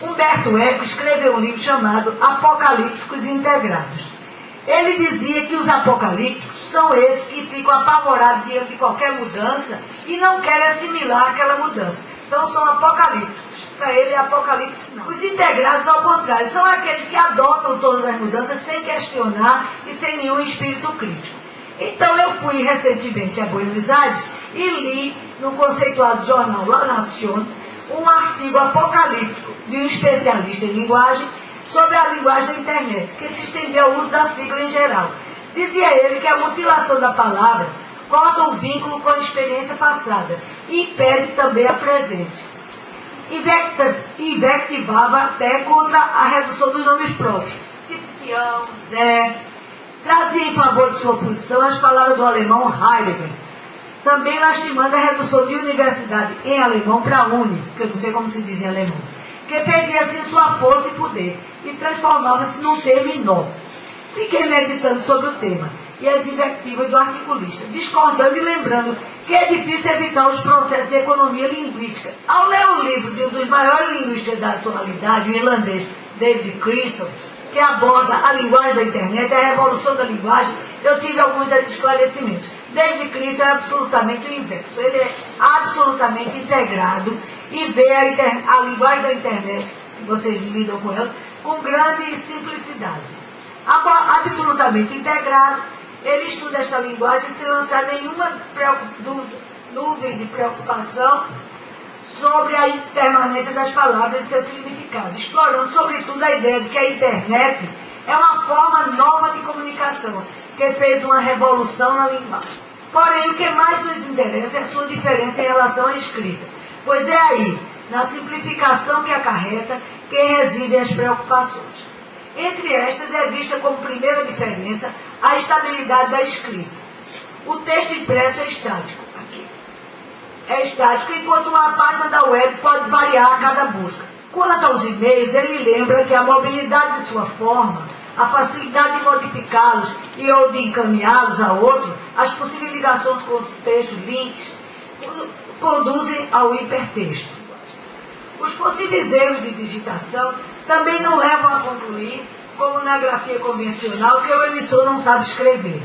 Humberto Eco escreveu um livro chamado Apocalípticos Integrados. Ele dizia que os apocalípticos são esses que ficam apavorados diante de qualquer mudança e não querem assimilar aquela mudança. Então são apocalípticos. Para ele é apocalipse não. Os integrados, ao contrário, são aqueles que adotam todas as mudanças sem questionar e sem nenhum espírito crítico. Então eu fui recentemente a Buenos Aires e li no conceituado jornal La Nación um artigo apocalíptico de um especialista em linguagem sobre a linguagem da internet, que se estendia ao uso da sigla em geral. Dizia ele que a mutilação da palavra corta o vínculo com a experiência passada e impede também a presente. Invectivava até contra a redução dos nomes próprios, tipo Tião, Zé. Trazia em favor de sua posição as palavras do alemão Heidegger, também lastimando a redução de universidade em alemão para uni, que eu não sei como se diz em alemão, que perdia assim sua força e poder e transformava-se num termo inócuo. Fiquei meditando sobre o tema e as invectivas do articulista, discordando e lembrando que é difícil evitar os processos de economia linguística. Ao ler o livro de um dos maiores linguistas da atualidade, o irlandês David Crystal, que aborda a linguagem da internet, a revolução da linguagem, eu tive alguns esclarecimentos. David Crystal é absolutamente o inverso. Ele é absolutamente integrado e vê a linguagem da internet, que vocês lidam com ela, com grande simplicidade. Absolutamente integrado, ele estuda esta linguagem sem lançar nenhuma nuvem de preocupação sobre a impermanência das palavras e seu significado, explorando sobretudo a ideia de que a internet é uma forma nova de comunicação, que fez uma revolução na linguagem. Porém, o que mais nos interessa é a sua diferença em relação à escrita, pois é aí, na simplificação que acarreta, que residem as preocupações. Entre estas é vista como primeira diferença a estabilidade da escrita. O texto impresso é estático. É estático, enquanto uma página da web pode variar a cada busca. Quanto aos e-mails, ele lembra que a mobilidade de sua forma, a facilidade de modificá-los e ou de encaminhá-los a outro, as possíveis ligações com textos, links, conduzem ao hipertexto. Os possíveis erros de digitação também não levam a concluir, como na grafia convencional, que o emissor não sabe escrever.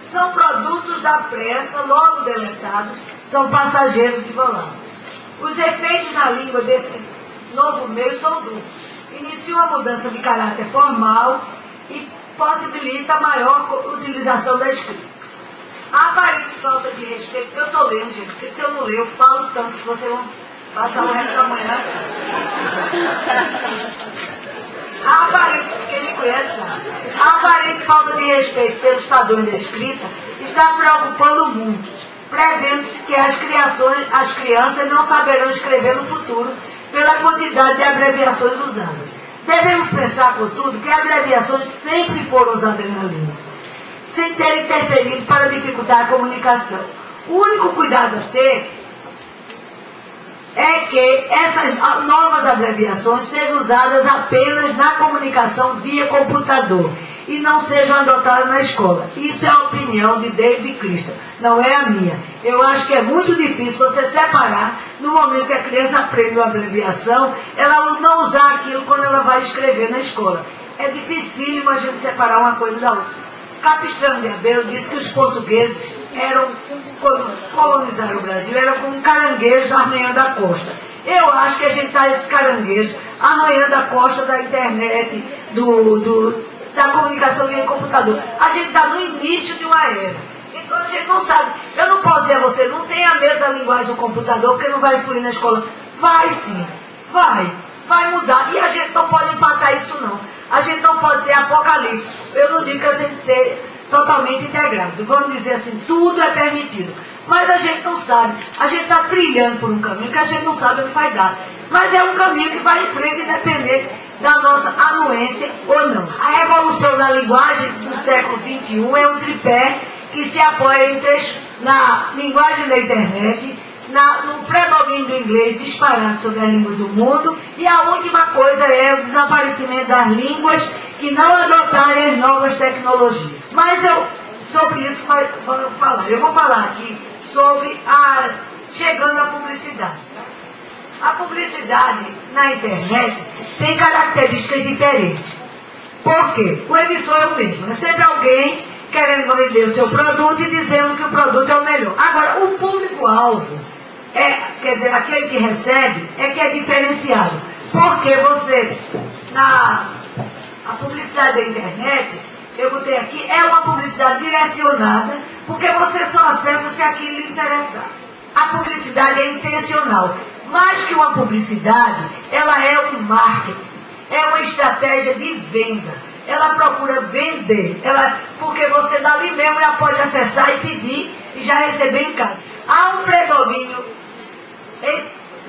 São produtos da pressa, logo deletados, são passageiros e voláteis. Os efeitos na língua desse novo meio são duplos. Inicia uma mudança de caráter formal e possibilita a maior utilização da escrita. A aparente falta de respeito, eu estou lendo, gente, porque se eu não ler, eu falo tanto que vocês vão passar o resto da manhã. Quem me conhece sabe. A aparente falta de respeito pelos padrões da escrita está preocupando muito, prevendo-se que as crianças não saberão escrever no futuro pela quantidade de abreviações usadas. Devemos pensar, contudo, que abreviações sempre foram usadas na língua, sem ter interferido para dificultar a comunicação. O único cuidado a ter é que essas novas abreviações sejam usadas apenas na comunicação via computador e não sejam adotadas na escola. Isso é a opinião de David Crystal, não é a minha. Eu acho que é muito difícil você separar, no momento que a criança aprende uma abreviação, ela não usar aquilo quando ela vai escrever na escola. É dificílimo a gente separar uma coisa da outra. Capistrano de Abreu disse que os portugueses quando colonizaram o Brasil, eram como caranguejos arranhando a costa. Eu acho que a gente está esse caranguejo arranhando a costa da internet, da comunicação via computador. A gente está no início de uma era. Então a gente não sabe. Eu não posso dizer a você, não tenha medo da linguagem do computador, porque não vai fluir na escola. Vai sim, vai mudar. E a gente não pode empatar isso não. A gente não pode ser apocalíptico. Eu não digo que a gente seja totalmente integrado. Vamos dizer assim, tudo é permitido. Mas a gente não sabe. A gente está trilhando por um caminho que a gente não sabe onde vai dar. Mas é um caminho que vai em frente, independente da nossa anuência ou não. A revolução da linguagem do século XXI é um tripé que se apoia na linguagem da internet, no predomínio do inglês disparado sobre as línguas do mundo, e a última coisa é o desaparecimento das línguas que não adotarem as novas tecnologias. Mas sobre isso vou falar. Eu vou falar aqui sobre chegando à publicidade. A publicidade na internet tem características diferentes. Por quê? O emissor é o mesmo. É sempre alguém querendo vender o seu produto e dizendo que o produto é o melhor. Agora, o público-alvo, quer dizer, aquele que recebe, é que é diferenciado. Porque você, a publicidade da internet, eu botei aqui, é uma publicidade direcionada, porque você só acessa se aquilo lhe interessar. A publicidade é intencional. Mais que uma publicidade, ela é um marketing, é uma estratégia de venda. Ela procura vender, porque você dali mesmo já pode acessar e pedir e já receber em casa. Há um predomínio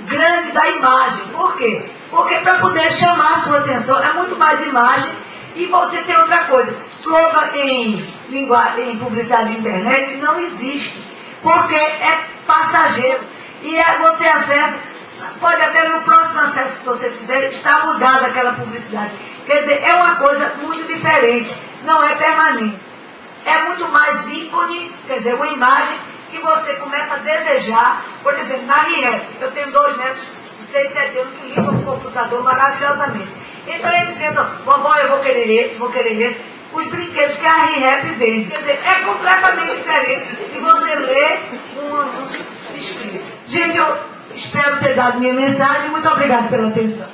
grande da imagem. Por quê? Porque para poder chamar a sua atenção é muito mais imagem. E você tem outra coisa, slogan em publicidade de internet não existe, porque é passageiro. E você acessa, pode até no próximo acesso que você fizer, estar mudada aquela publicidade. Quer dizer, é uma coisa muito diferente, não é permanente. É muito mais ícone, quer dizer, uma imagem que você começa a desejar. Por exemplo, na RIEP, eu tenho 2 netos de 6, 7 anos que ligam no computador maravilhosamente. Então ele dizendo, vovó, eu vou querer esse, os brinquedos que a RIEP vende. Quer dizer, é completamente diferente de você ler um escrito. Gente, eu espero ter dado minha mensagem. Muito obrigada pela atenção.